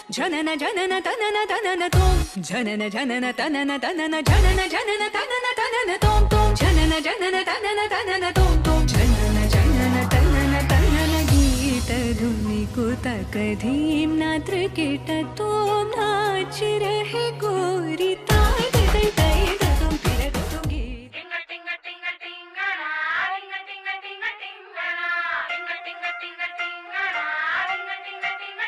జనన జనన తనన తనన తోం జనన జనన తనన తనన జనన జనన తనన తనన తోం తోం జనన జనన తనన తనన తోం తోం జనన జనన తనన తనన గీత धुनि को तकधीम नात्र केट तोम नाच रहे गोरी ताई तई तई तुम फिर तुम गीत टिंगा टिंगा टिंगा टिंगरा टिंगा टिंगा टिंगा टिंगरा टिंगा टिंगा टिंगा टिंगरा टिंगा टिंगा टिंगा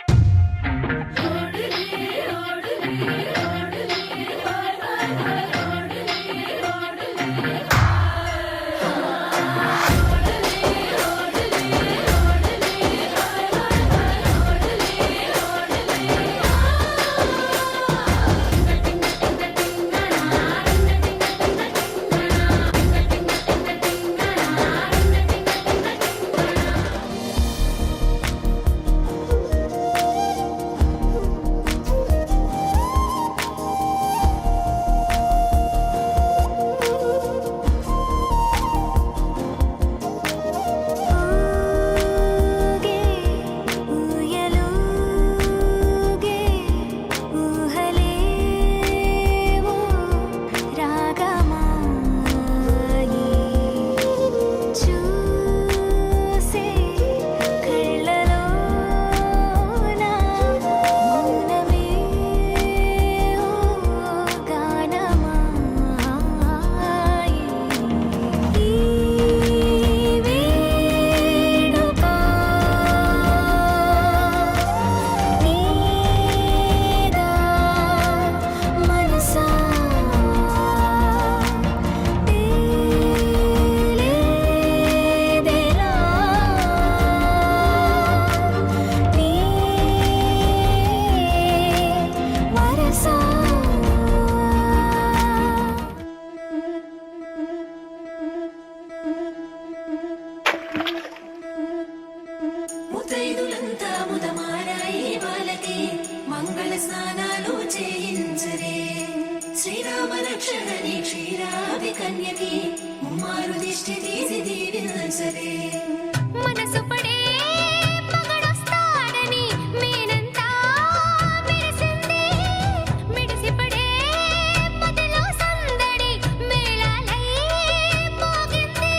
ముత్తైదులంతా ముదమారాయి బాలకి మంగళ స్నానాలు చేయించరే శ్రీరామ రక్షణని క్షీరాది కన్యకి ముమ్మారు దిష్టి తీసి దీవించరే మనసు పడే మగడొస్తాడని మేనంతా మెరిసింది మిడిసి పడే మదిలో సందడి మేళాలై మోగింది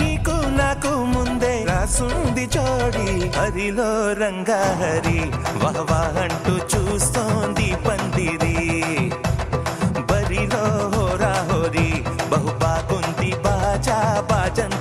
నీకు నాకు ముందే రాసుంది జోడి హరిలో రంగా హరి వహవా అంటూ చూస్తోంది పందిరి బరిలో హోరా హోరీ బహు బాగుంది బాజా బాజంత